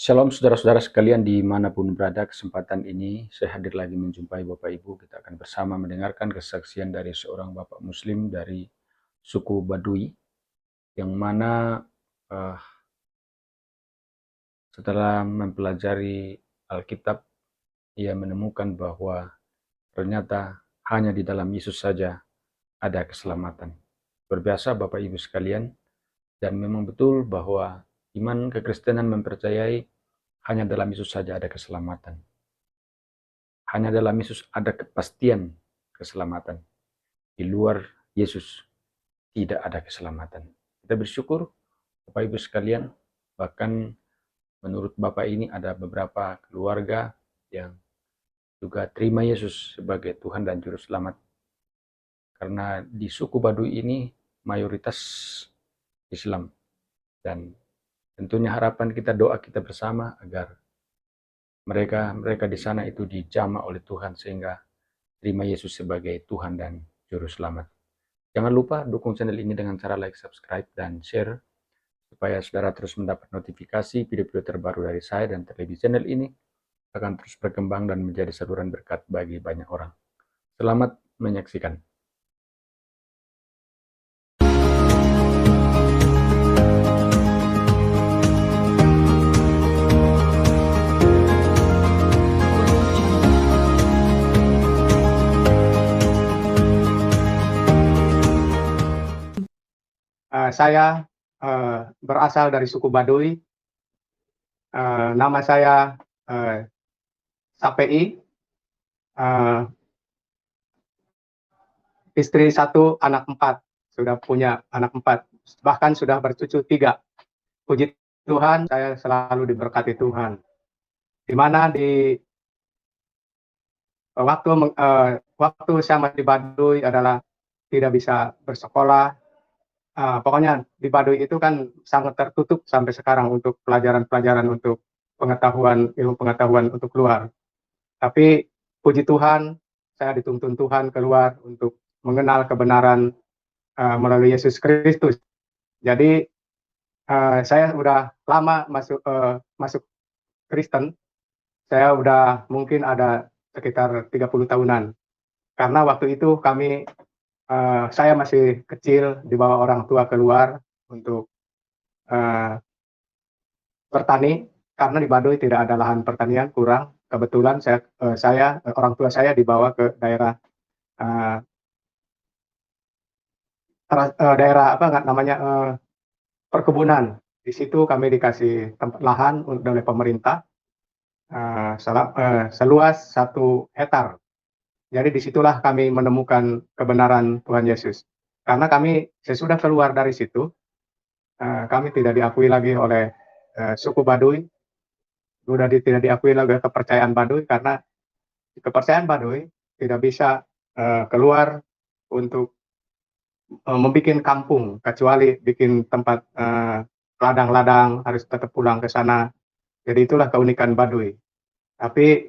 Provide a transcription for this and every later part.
Shalom saudara-saudara sekalian dimanapun berada, kesempatan ini saya hadir lagi menjumpai Bapak Ibu. Kita akan bersama mendengarkan kesaksian dari seorang Bapak Muslim dari suku Baduy, yang mana eh, setelah mempelajari Alkitab, ia menemukan bahwa ternyata hanya di dalam Yesus saja ada keselamatan. Berbiasa Bapak Ibu sekalian, dan memang betul bahwa iman kekristenan mempercayai hanya dalam Yesus saja ada keselamatan. Hanya dalam Yesus ada kepastian keselamatan. Di luar Yesus tidak ada keselamatan. Kita bersyukur Bapak Ibu sekalian, bahkan menurut Bapak ini ada beberapa keluarga yang juga terima Yesus sebagai Tuhan dan Juru Selamat. Karena di suku Baduy ini mayoritas Islam, dan tentunya harapan kita, doa kita bersama agar mereka di sana itu dijamah oleh Tuhan sehingga terima Yesus sebagai Tuhan dan Juru Selamat. Jangan lupa dukung channel ini dengan cara like, subscribe, dan share supaya saudara terus mendapat notifikasi video-video terbaru dari saya, dan terlebih channel ini akan terus berkembang dan menjadi saluran berkat bagi banyak orang. Selamat menyaksikan. Saya berasal dari suku Baduy. Nama saya Sapei. Istri 1, anak 4. Sudah punya anak 4. Bahkan sudah bercucu 3. Puji Tuhan, saya selalu diberkati Tuhan. Di mana di waktu saya masih di Baduy adalah tidak bisa bersekolah. Pokoknya di Baduy itu kan sangat tertutup sampai sekarang untuk pelajaran-pelajaran untuk ilmu pengetahuan untuk keluar. Tapi puji Tuhan, saya dituntun Tuhan keluar untuk mengenal kebenaran melalui Yesus Kristus. Jadi saya udah lama masuk Kristen. Saya udah mungkin ada sekitar 30 tahunan. Karena waktu itu saya masih kecil, dibawa orang tua keluar untuk bertani, karena di Baduy tidak ada lahan pertanian, kurang. Kebetulan orang tua saya dibawa ke daerah perkebunan. Di situ kami dikasih tempat lahan oleh pemerintah seluas 1 hektar. Jadi disitulah kami menemukan kebenaran Tuhan Yesus. Karena sesudah keluar dari situ, kami tidak diakui lagi oleh suku Baduy, tidak diakui lagi kepercayaan Baduy, karena kepercayaan Baduy tidak bisa keluar untuk membuat kampung, kecuali bikin tempat ladang-ladang, harus tetap pulang ke sana. Jadi itulah keunikan Baduy. Tapi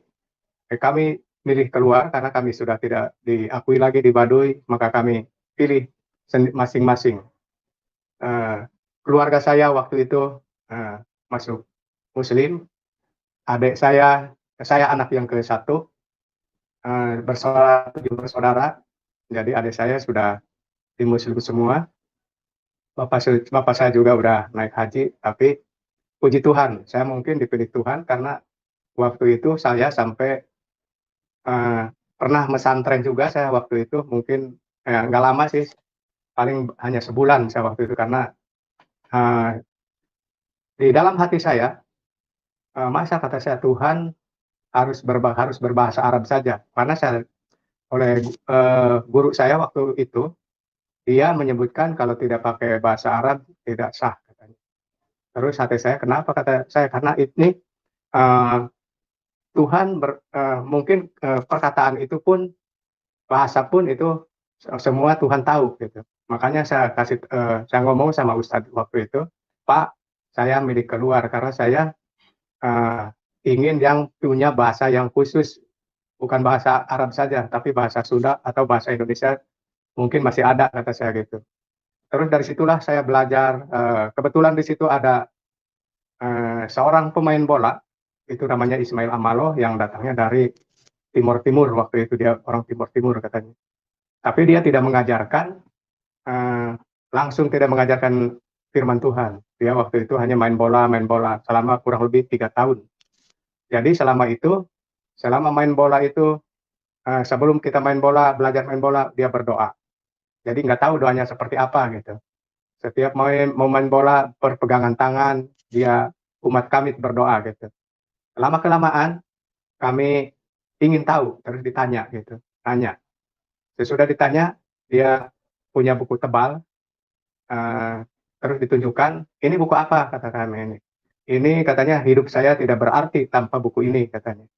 kami milih keluar karena kami sudah tidak diakui lagi di Baduy, maka kami pilih masing-masing. Keluarga saya waktu itu masuk Muslim. Adik saya anak yang ke-1, bersaudara. Jadi adik saya sudah di Muslim semua. Bapak saya juga udah naik haji, tapi puji Tuhan, saya mungkin dipilih Tuhan karena waktu itu saya sampai pernah mesantren juga. Saya waktu itu mungkin nggak lama sih, paling hanya sebulan saya waktu itu, karena di dalam hati saya, masa kata saya Tuhan harus berbahasa Arab saja, karena oleh guru saya waktu itu, dia menyebutkan kalau tidak pakai bahasa Arab tidak sah, katanya. Terus hati saya, kenapa, kata saya, karena ini Tuhan mungkin perkataan itu pun, bahasa pun itu semua Tuhan tahu gitu. Makanya saya ngomong sama Ustadz waktu itu, Pak, saya milih keluar karena saya ingin yang punya bahasa yang khusus, bukan bahasa Arab saja, tapi bahasa Sunda atau bahasa Indonesia mungkin masih ada, kata saya gitu. Terus dari situlah saya belajar. Kebetulan di situ ada seorang pemain bola, itu namanya Ismail Amalo, yang datangnya dari Timur Timur, waktu itu dia orang Timur Timur katanya. Tapi dia tidak mengajarkan, langsung tidak mengajarkan firman Tuhan. Dia waktu itu hanya main bola selama kurang lebih 3 tahun. Jadi selama main bola itu, sebelum kita main bola, belajar main bola, dia berdoa. Jadi nggak tahu doanya seperti apa gitu. Setiap mau main bola, berpegangan tangan, dia umat kami berdoa gitu. Lama-kelamaan kami ingin tahu, terus ditanya gitu, tanya. Sesudah ditanya, dia punya buku tebal, terus ditunjukkan, ini buku apa, kata kami ini. Ini katanya hidup saya tidak berarti tanpa buku ini, katanya.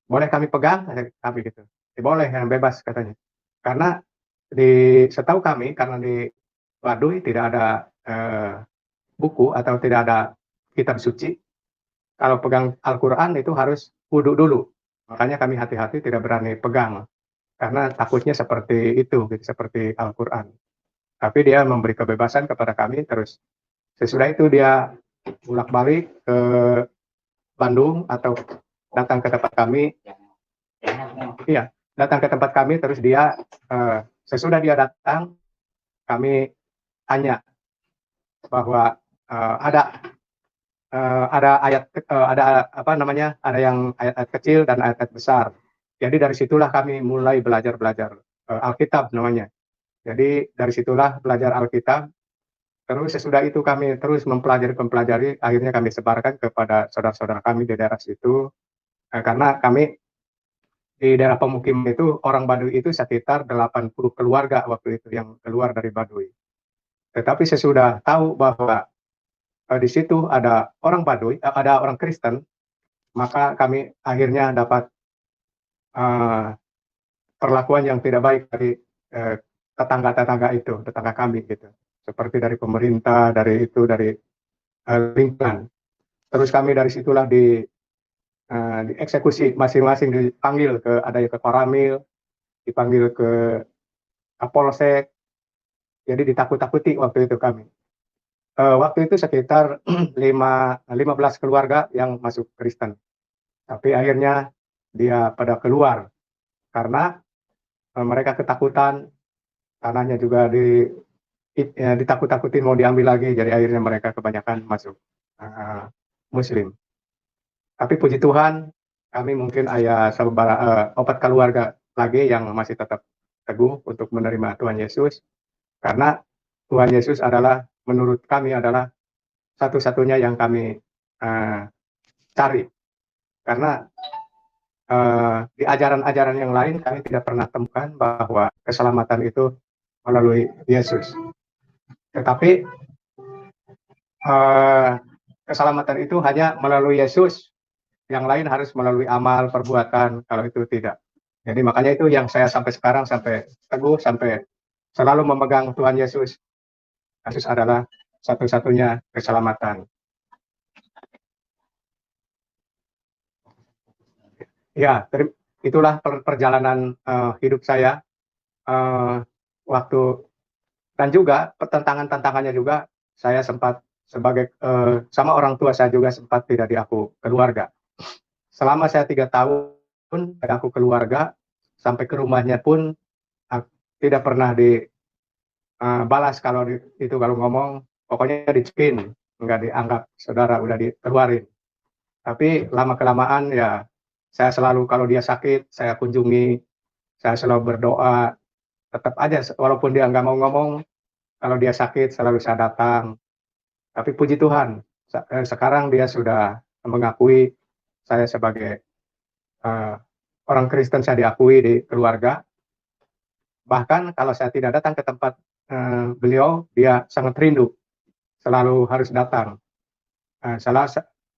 Boleh kami pegang? Kami gitu. Boleh, yang bebas, katanya. Karena setahu kami, karena di Baduy tidak ada buku atau tidak ada kitab suci, kalau pegang Al-Quran itu harus wudhu dulu. Makanya kami hati-hati tidak berani pegang, karena takutnya seperti itu, gitu, seperti Al-Quran. Tapi dia memberi kebebasan kepada kami, terus sesudah itu dia bolak-balik ke Bandung atau datang ke tempat kami. Iya, datang ke tempat kami, terus dia sesudah dia datang, kami tanya bahwa ada ayat, ada yang ayat-ayat kecil dan ayat-ayat besar. Jadi dari situlah kami mulai belajar Alkitab namanya. Jadi dari situlah belajar Alkitab. Terus sesudah itu kami terus mempelajari, akhirnya kami sebarkan kepada saudara-saudara kami di daerah situ. Karena kami di daerah pemukiman itu, orang Baduy itu sekitar 80 keluarga waktu itu yang keluar dari Baduy. Tetapi sesudah tahu bahwa di situ ada orang Baduy, ada orang Kristen, maka kami akhirnya dapat perlakuan yang tidak baik dari tetangga kami gitu, seperti dari pemerintah, dari lingkungan. Terus kami dari situlah dieksekusi masing-masing, dipanggil ada yang ke Koramil, dipanggil ke Kapolsek, jadi ditakut-takuti waktu itu kami. Waktu itu sekitar 15 keluarga yang masuk Kristen, tapi akhirnya dia pada keluar karena mereka ketakutan, tanahnya juga ditakut-takutin mau diambil lagi, jadi akhirnya mereka kebanyakan masuk Muslim. Tapi puji Tuhan, kami mungkin ada 4 keluarga lagi yang masih tetap teguh untuk menerima Tuhan Yesus, karena Tuhan Yesus adalah, menurut kami, adalah satu-satunya yang kami cari. Karena di ajaran-ajaran yang lain kami tidak pernah temukan bahwa keselamatan itu melalui Yesus. Tetapi keselamatan itu hanya melalui Yesus, yang lain harus melalui amal, perbuatan, kalau itu tidak. Jadi makanya itu yang saya sampai sekarang, sampai teguh, sampai selalu memegang Tuhan Yesus. Yesus adalah satu-satunya keselamatan. Ya, itulah perjalanan hidup saya waktu, dan juga tantangannya juga, saya sempat sebagai sama orang tua saya juga sempat tidak diaku keluarga. Selama saya 3 tahun aku keluarga, sampai ke rumahnya pun tidak pernah dibalas kalau kalau ngomong, pokoknya dicipin, nggak dianggap saudara, udah dikeluarin. Tapi lama-kelamaan ya, saya selalu kalau dia sakit, saya kunjungi, saya selalu berdoa, tetap aja walaupun dia nggak mau ngomong, kalau dia sakit selalu saya datang. Tapi puji Tuhan, sekarang dia sudah mengakui saya sebagai orang Kristen, saya diakui di keluarga. Bahkan kalau saya tidak datang ke tempat beliau, dia sangat rindu, selalu harus datang.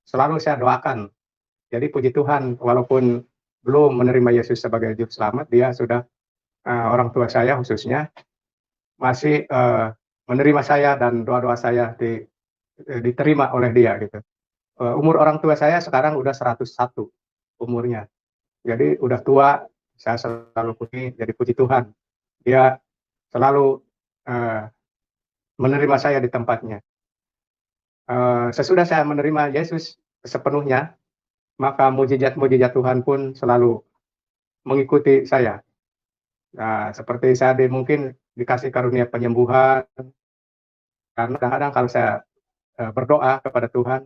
Selalu saya doakan. Jadi puji Tuhan, walaupun belum menerima Yesus sebagai juru selamat, dia sudah, orang tua saya khususnya, masih menerima saya, dan doa-doa saya diterima oleh dia gitu. Umur orang tua saya sekarang udah 101 umurnya. Jadi udah tua, saya selalu puji, jadi puji Tuhan. Dia selalu menerima saya di tempatnya. sesudah saya menerima Yesus sepenuhnya, maka mujizat-mujizat Tuhan pun selalu mengikuti saya. Nah, seperti saya mungkin dikasih karunia penyembuhan, karena kadang-kadang kalau saya berdoa kepada Tuhan,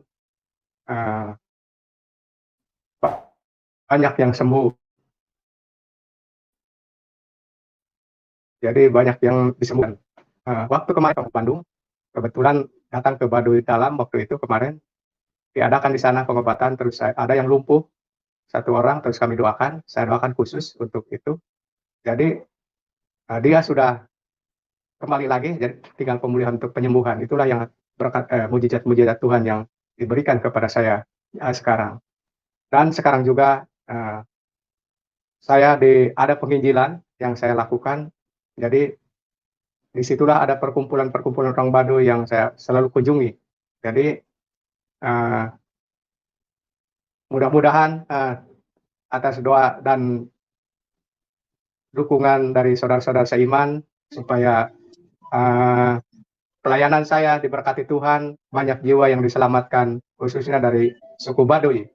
uh, banyak yang sembuh. Jadi banyak yang disembuhkan. Waktu kemarin ke Bandung, kebetulan datang ke Baduy Dalam waktu itu kemarin, diadakan di sana pengobatan, terus ada yang lumpuh, satu orang, terus kami doakan, saya doakan khusus untuk itu. Jadi dia sudah kembali lagi, jadi tinggal pemulihan untuk penyembuhan. Itulah yang berkat mujizat-mujizat Tuhan yang diberikan kepada saya sekarang. Dan sekarang juga ada penginjilan yang saya lakukan. Jadi disitulah ada perkumpulan-perkumpulan orang Baduy yang saya selalu kunjungi. Jadi mudah-mudahan atas doa dan dukungan dari saudara-saudara seiman supaya pelayanan saya diberkati Tuhan, banyak jiwa yang diselamatkan khususnya dari suku Baduy.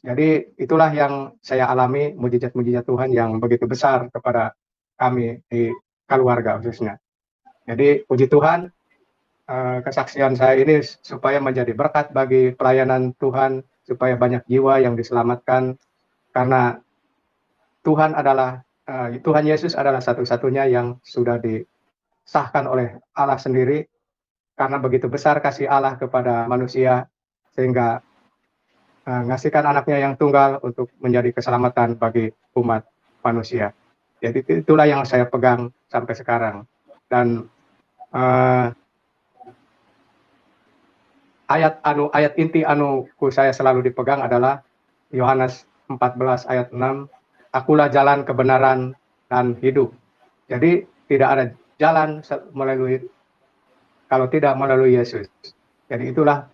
Jadi itulah yang saya alami, mujizat-mujizat Tuhan yang begitu besar kepada kami di keluarga khususnya. Jadi puji Tuhan, kesaksian saya ini supaya menjadi berkat bagi pelayanan Tuhan, supaya banyak jiwa yang diselamatkan, karena Tuhan Yesus adalah satu-satunya yang sudah disahkan oleh Allah sendiri, karena begitu besar kasih Allah kepada manusia, sehingga ngasihkan anaknya yang tunggal untuk menjadi keselamatan bagi umat manusia. Jadi itulah yang saya pegang sampai sekarang. Dan ayat inti saya selalu dipegang adalah Yohanes 14 ayat 6, akulah jalan kebenaran dan hidup. Jadi tidak ada jalan kalau tidak melalui Yesus. Jadi itulah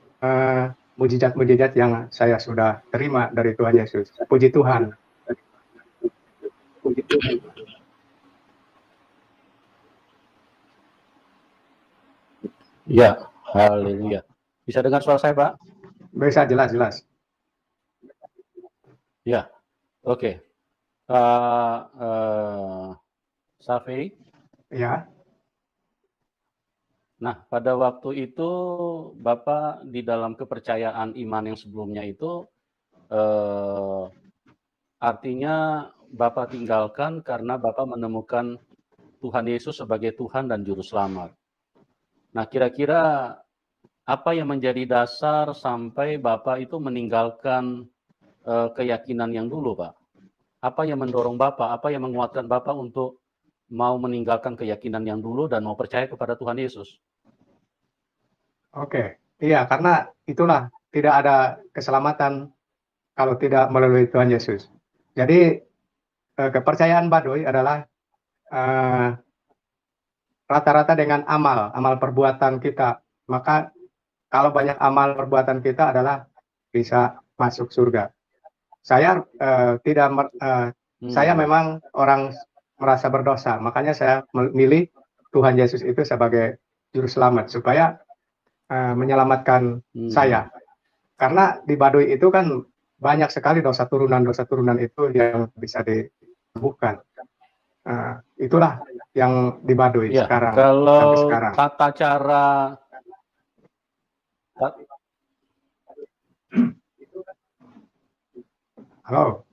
mujizat-mujizat yang saya sudah terima dari Tuhan Yesus. Puji Tuhan. Puji Tuhan. Ya, haleluya. Bisa dengar suara saya, Pak? Bisa, jelas. Ya, oke. Safi? Ya. Nah, pada waktu itu Bapak di dalam kepercayaan iman yang sebelumnya itu artinya Bapak tinggalkan karena Bapak menemukan Tuhan Yesus sebagai Tuhan dan Juru Selamat. Nah, kira-kira apa yang menjadi dasar sampai Bapak itu meninggalkan keyakinan yang dulu, Pak? Apa yang mendorong Bapak, apa yang menguatkan Bapak untuk mau meninggalkan keyakinan yang dulu dan mau percaya kepada Tuhan Yesus? Oke, iya, karena itulah tidak ada keselamatan kalau tidak melalui Tuhan Yesus. Jadi kepercayaan Baduy adalah rata-rata dengan amal perbuatan kita. Maka kalau banyak amal perbuatan kita adalah bisa masuk surga. Saya saya memang orang merasa berdosa, makanya saya memilih Tuhan Yesus itu sebagai juru selamat supaya menyelamatkan saya. Karena di Baduy itu kan banyak sekali dosa turunan itu yang bisa disembuhkan. Itulah yang di Baduy ya, sekarang. Kalau sampai sekarang. Tata cara Halo.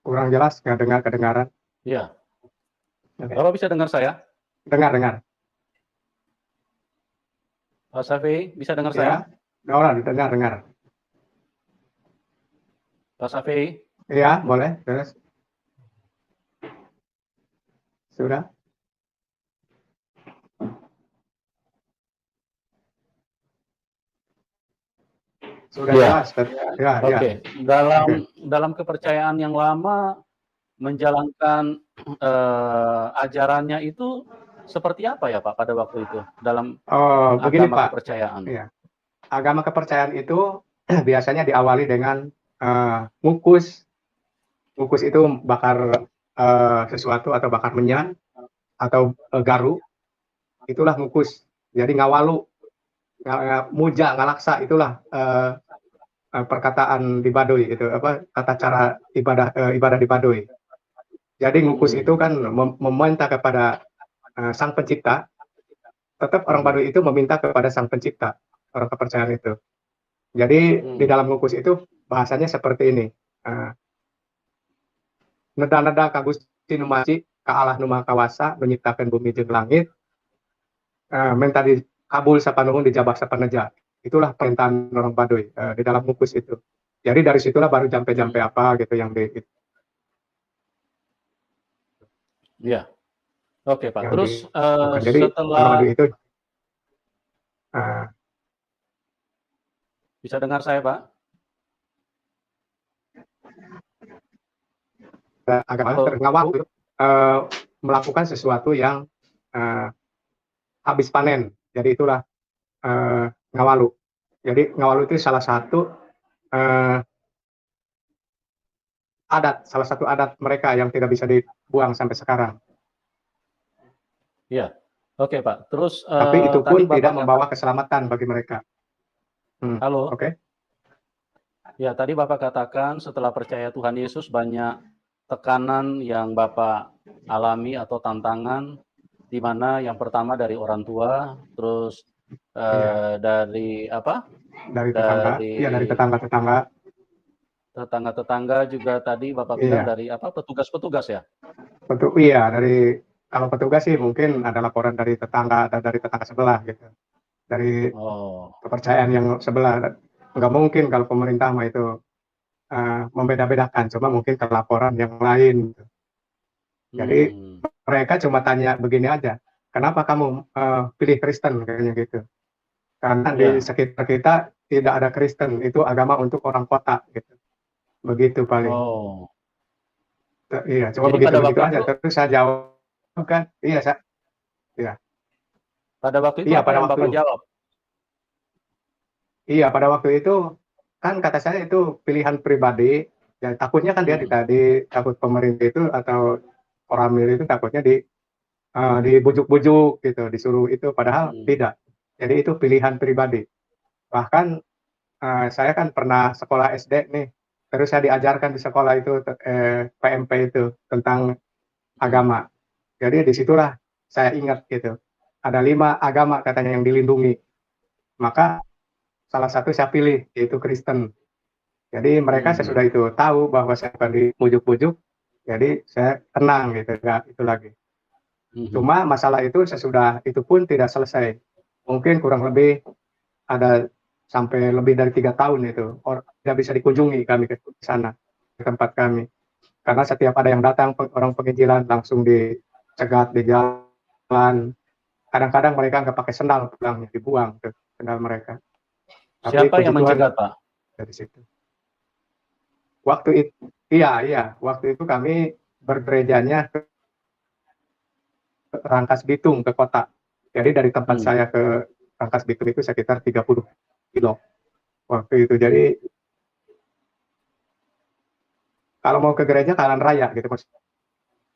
Kurang jelas, nggak dengar kedengaran. Iya. Bapak bisa dengar saya? Dengar. Pak Safi, bisa dengar Ya, saya? dengar. Pak Safi? Iya, boleh. Terus. Sudah. Sudah jelas. Ya. Oke. Dalam kepercayaan yang lama menjalankan ajarannya itu seperti apa ya Pak pada waktu itu dalam begini, agama Pak. kepercayaan? Iya. Agama kepercayaan itu biasanya diawali dengan ngukus. Ngukus itu bakar sesuatu atau bakar menyan atau garu, itulah ngukus. Jadi ngawalu, muja, ngalaksa, itulah perkataan di Baduy itu, apa kata cara ibadah di Baduy. Jadi ngukus itu kan meminta kepada Sang Pencipta. Tetap orang Baduy itu meminta kepada Sang Pencipta, orang kepercayaan itu. Jadi di dalam ngukus itu bahasanya seperti ini. Neda-neda kagusti numaci ka Allah nu maha kawasa menciptakan bumi jeung langit, minta dikabul sapanuhun dijabah sapaneja. Itulah perintahan orang Baduy di dalam ngukus itu. Jadi dari situlah baru jampe-jampe apa gitu yang di Iya. Oke, Pak. yang Terus jadi orang setelah Baduy itu bisa dengar saya, Pak? agama Halo. ngawal melakukan sesuatu yang habis panen. Jadi itulah ngawalu. Jadi ngawalu itu salah satu adat mereka yang tidak bisa dibuang sampai sekarang. Iya. Oke, Pak. Terus Tapi itu pun tadi Bapak tidak membawa keselamatan bagi mereka. Halo. Oke. Ya, tadi Bapak katakan setelah percaya Tuhan Yesus banyak tekanan yang Bapak alami atau tantangan, di mana yang pertama dari orang tua, terus dari apa? Dari tetangga. Iya, dari tetangga-tetangga. Tetangga-tetangga juga tadi Bapak bilang dari apa? Petugas-petugas ya? Iya, dari kalau petugas sih mungkin ada laporan dari tetangga atau dari tetangga sebelah gitu. Dari kepercayaan yang sebelah. Nggak mungkin kalau pemerintah mah itu membeda-bedakan, cuma mungkin ke laporan yang lain gitu. Jadi mereka cuma tanya begini aja, kenapa kamu pilih Kristen kayaknya gitu. Karena di sekitar kita tidak ada Kristen, itu agama untuk orang kota gitu. Begitu paling. Iya, cuma begitu aja. Terus saya jawab kan, iya. Pada waktu itu apa yang Bapak jawab? Iya, pada waktu itu kan kata saya itu pilihan pribadi. Ya, takutnya kan dia takut pemerintah itu atau orang milih itu takutnya dibujuk-bujuk gitu, disuruh itu, padahal tidak. Jadi itu pilihan pribadi. Bahkan saya kan pernah sekolah SD nih, terus saya diajarkan di sekolah itu PMP itu tentang agama. Jadi disitulah saya ingat gitu. Ada 5 agama katanya yang dilindungi. Maka salah satu saya pilih, yaitu Kristen. Jadi mereka sesudah itu tahu bahwa saya akan dibujuk-bujuk, jadi saya tenang gitu, enggak itu lagi. Cuma masalah itu sesudah itu pun tidak selesai. Mungkin kurang lebih ada sampai lebih dari 3 tahun itu tidak bisa dikunjungi kami ke sana, ke tempat kami. Karena setiap ada yang datang orang penginjilan langsung dicegat di jalan. Kadang-kadang mereka nggak pakai sendal pulangnya, dibuang tuh sendal mereka. Siapa yang mencegat, Pak? Dari situ. Waktu itu, iya, waktu itu kami bergerejanya ke Rangkas Bitung, ke kota. Jadi dari tempat saya ke Rangkas Bitung itu sekitar 30 kilo waktu itu. Jadi kalau mau ke gereja jalan raya gitu,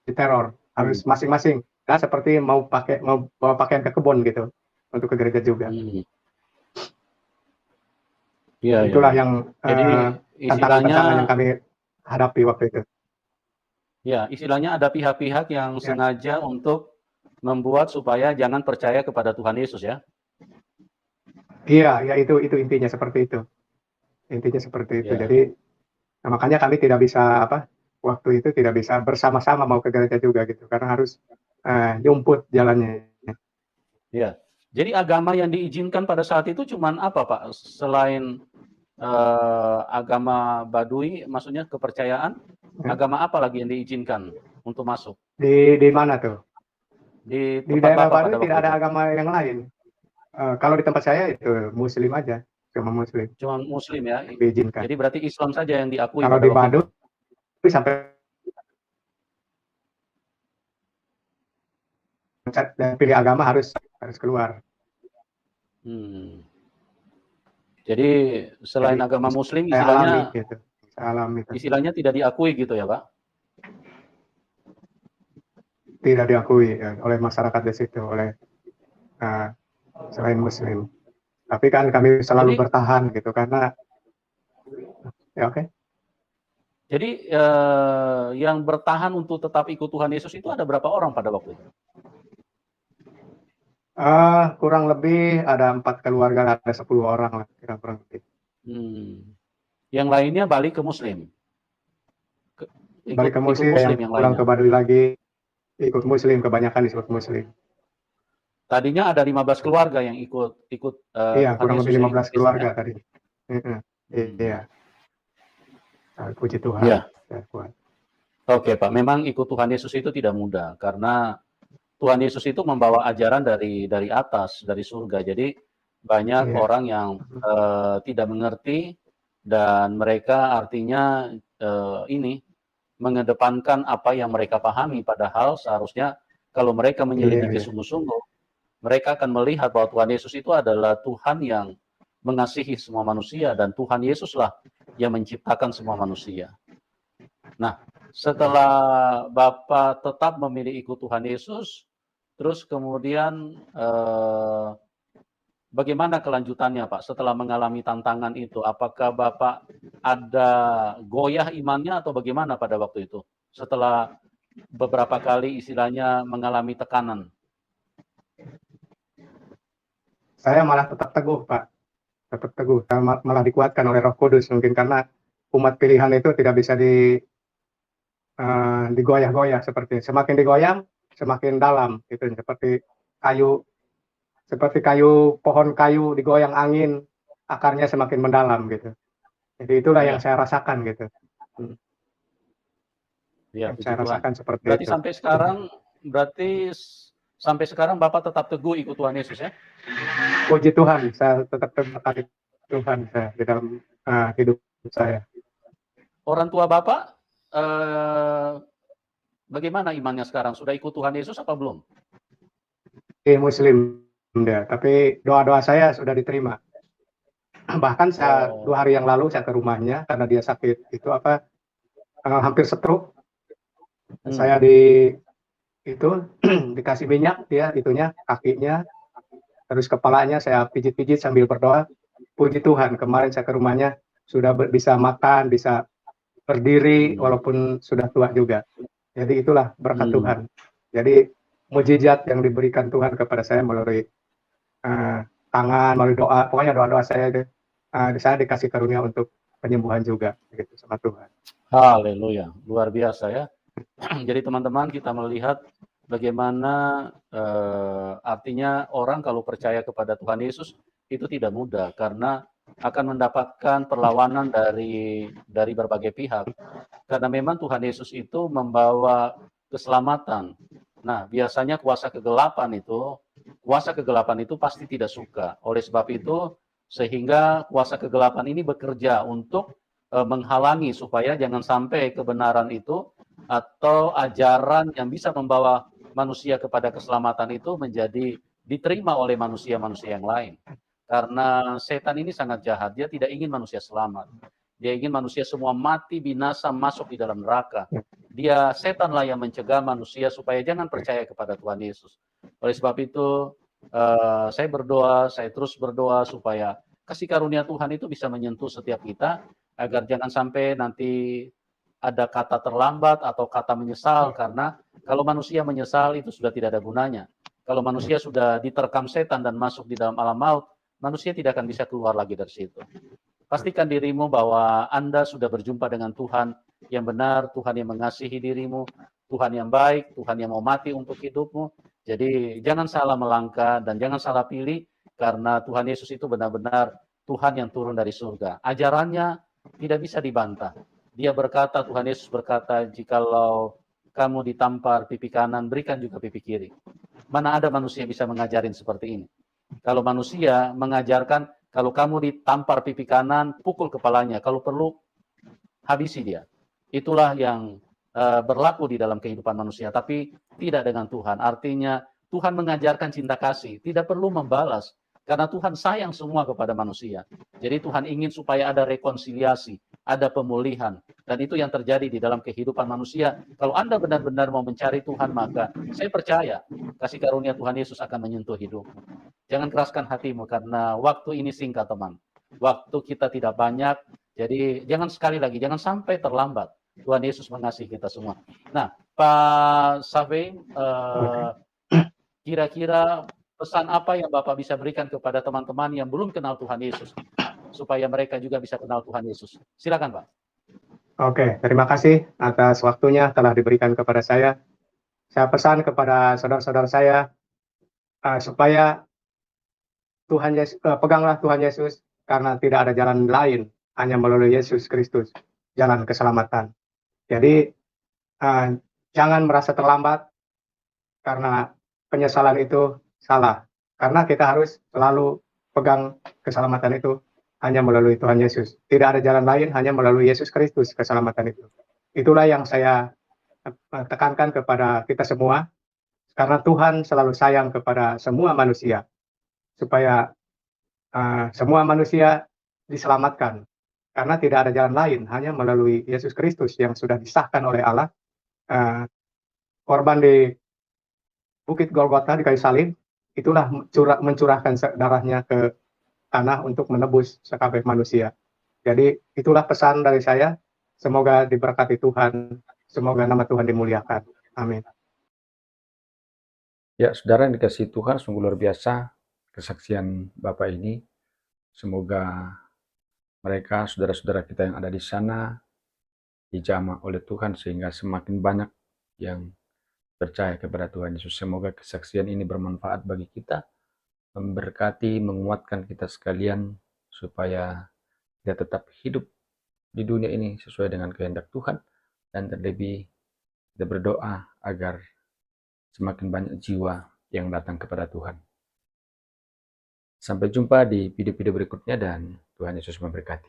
diteror, harus masing-masing. Nah, seperti mau bawa pakaian ke kebun gitu untuk ke gereja juga. Itulah yang tantangan yang kami hadapi waktu itu. Ya, istilahnya ada pihak-pihak yang sengaja untuk membuat supaya jangan percaya kepada Tuhan Yesus ya. Iya, ya itu intinya seperti itu. Intinya seperti itu. Jadi makanya kami tidak bisa waktu itu tidak bisa bersama-sama mau ke gereja juga gitu, karena harus jumput jalannya. Ya. Jadi agama yang diizinkan pada saat itu cuman apa, Pak? Selain agama Baduy, maksudnya kepercayaan, agama apa lagi yang diizinkan untuk masuk? Di mana tuh? Di daerah Baduy tidak ada agama yang lain. Kalau di tempat saya itu Muslim aja, cuma Muslim. Cuma Muslim ya. Diizinkan. Jadi berarti Islam saja yang diakui. Kalau di Baduy sampai dan pilih agama harus keluar. Jadi selain agama Muslim istilahnya alami, gitu. Istilahnya tidak diakui gitu ya, Pak? tidak diakui oleh masyarakat di situ, oleh selain Muslim. Tapi kan kami selalu Jadi, bertahan gitu karena ya oke. jadi yang bertahan untuk tetap ikut Tuhan Yesus itu ada berapa orang pada waktu itu? Kurang lebih ada 4 keluarga, ada 10 orang lah kurang lebih. Yang lainnya balik ke Muslim. Balik ke Ikut Muslim, yang Muslim yang pulang lainnya. ke Baduy lagi ikut Muslim, kebanyakan disebut Muslim. Tadinya ada 15 keluarga yang ikut Iya, Tuhan kurang Yesus lebih yang ikut 15 Kristen ya. keluarga tadi. Iya, puji Tuhan. Ya, Ya, kuat. oke Pak. Memang ikut Tuhan Yesus itu tidak mudah karena Tuhan Yesus itu membawa ajaran dari atas, dari surga. Jadi banyak Iya. orang yang tidak mengerti dan mereka artinya ini mengedepankan apa yang mereka pahami, padahal seharusnya kalau mereka menyelidiki Iya. sungguh-sungguh, mereka akan melihat bahwa Tuhan Yesus itu adalah Tuhan yang mengasihi semua manusia dan Tuhan Yesuslah yang menciptakan semua manusia. Nah, setelah Bapak tetap memilih ikut Tuhan Yesus, terus kemudian bagaimana kelanjutannya Pak setelah mengalami tantangan itu? Apakah Bapak ada goyah imannya atau bagaimana pada waktu itu? Setelah beberapa kali istilahnya mengalami tekanan. Saya malah tetap teguh, Pak. Tetap teguh. Saya malah dikuatkan oleh Roh Kudus mungkin karena umat pilihan itu tidak bisa digoyah-goyah seperti semakin digoyang semakin dalam gitu, seperti kayu pohon kayu digoyang angin akarnya semakin mendalam gitu. Jadi itulah yang Ya, saya rasakan gitu. ya, Yang puji saya Tuhan. rasakan seperti Berarti itu. sampai sekarang Bapak tetap teguh ikut Tuhan Yesus ya? Puji Tuhan, saya tetap terberkati Tuhan saya di dalam hidup saya. Orang tua Bapak bagaimana imannya sekarang? Sudah ikut Tuhan Yesus apa belum? Muslim dia, tapi doa-doa saya sudah diterima. Bahkan saya 2 hari yang lalu saya ke rumahnya karena dia sakit itu hampir stroke. Saya dikasih minyak dia itunya kakinya, terus kepalanya saya pijit-pijit sambil berdoa. Puji Tuhan, kemarin saya ke rumahnya sudah bisa makan, bisa berdiri walaupun sudah tua juga. Jadi itulah berkat Tuhan. Jadi mujizat yang diberikan Tuhan kepada saya melalui tangan, melalui doa. Pokoknya doa-doa saya itu saya dikasih karunia untuk penyembuhan juga gitu sama Tuhan. Haleluya, luar biasa ya. Jadi teman-teman kita melihat bagaimana artinya orang kalau percaya kepada Tuhan Yesus itu tidak mudah karena akan mendapatkan perlawanan dari berbagai pihak. Karena memang Tuhan Yesus itu membawa keselamatan. Nah, biasanya kuasa kegelapan itu pasti tidak suka. Oleh sebab itu, sehingga kuasa kegelapan ini bekerja untuk menghalangi supaya jangan sampai kebenaran itu atau ajaran yang bisa membawa manusia kepada keselamatan itu menjadi diterima oleh manusia-manusia yang lain. Karena setan ini sangat jahat, dia tidak ingin manusia selamat. Dia ingin manusia semua mati, binasa, masuk di dalam neraka. Setanlah yang mencegah manusia supaya jangan percaya kepada Tuhan Yesus. Oleh sebab itu, saya terus berdoa supaya kasih karunia Tuhan itu bisa menyentuh setiap kita, agar jangan sampai nanti ada kata terlambat atau kata menyesal, karena kalau manusia menyesal itu sudah tidak ada gunanya. Kalau manusia sudah diterkam setan dan masuk di dalam alam maut, manusia tidak akan bisa keluar lagi dari situ. Pastikan dirimu bahwa Anda sudah berjumpa dengan Tuhan yang benar, Tuhan yang mengasihi dirimu, Tuhan yang baik, Tuhan yang mau mati untuk hidupmu. Jadi jangan salah melangkah dan jangan salah pilih, karena Tuhan Yesus itu benar-benar Tuhan yang turun dari surga. Ajarannya tidak bisa dibantah. Dia berkata, Tuhan Yesus berkata, jikalau kamu ditampar pipi kanan, berikan juga pipi kiri. Mana ada manusia bisa mengajarin seperti ini? Kalau manusia mengajarkan, kalau kamu ditampar pipi kanan, pukul kepalanya. Kalau perlu, habisi dia. Itulah yang berlaku di dalam kehidupan manusia. Tapi tidak dengan Tuhan. Artinya, Tuhan mengajarkan cinta kasih. Tidak perlu membalas. Karena Tuhan sayang semua kepada manusia. Jadi Tuhan ingin supaya ada rekonsiliasi, ada pemulihan. Dan itu yang terjadi di dalam kehidupan manusia. Kalau Anda benar-benar mau mencari Tuhan, maka saya percaya kasih karunia Tuhan Yesus akan menyentuh hidupmu. Jangan keraskan hatimu karena waktu ini singkat, teman. Waktu kita tidak banyak, jadi jangan sekali lagi, jangan sampai terlambat. Tuhan Yesus mengasihi kita semua. Nah, Pak Safe, kira-kira pesan apa yang Bapak bisa berikan kepada teman-teman yang belum kenal Tuhan Yesus, supaya mereka juga bisa kenal Tuhan Yesus? Silakan, Pak. Oke, terima kasih atas waktunya telah diberikan kepada saya. Saya pesan kepada saudara-saudara saya supaya peganglah Tuhan Yesus karena tidak ada jalan lain, hanya melalui Yesus Kristus, jalan keselamatan. Jadi jangan merasa terlambat karena penyesalan itu salah. Karena kita harus selalu pegang keselamatan itu hanya melalui Tuhan Yesus. Tidak ada jalan lain, hanya melalui Yesus Kristus keselamatan itu. Itulah yang saya tekankan kepada kita semua, karena Tuhan selalu sayang kepada semua manusia, supaya semua manusia diselamatkan. Karena tidak ada jalan lain, hanya melalui Yesus Kristus yang sudah disahkan oleh Allah, korban di Bukit Golgota di kayu salib, itulah mencurahkan darahnya ke tanah untuk menebus sekalian manusia. Jadi itulah pesan dari saya. Semoga diberkati Tuhan. Semoga nama Tuhan dimuliakan. Amin. Ya, saudara yang dikasihi Tuhan, sungguh luar biasa kesaksian Bapak ini. Semoga mereka, saudara-saudara kita yang ada di sana, dijamah oleh Tuhan sehingga semakin banyak yang percaya kepada Tuhan Yesus. Semoga kesaksian ini bermanfaat bagi kita, memberkati, menguatkan kita sekalian, supaya kita tetap hidup di dunia ini sesuai dengan kehendak Tuhan, dan terlebih kita berdoa agar semakin banyak jiwa yang datang kepada Tuhan. Sampai jumpa di video-video berikutnya dan Tuhan Yesus memberkati.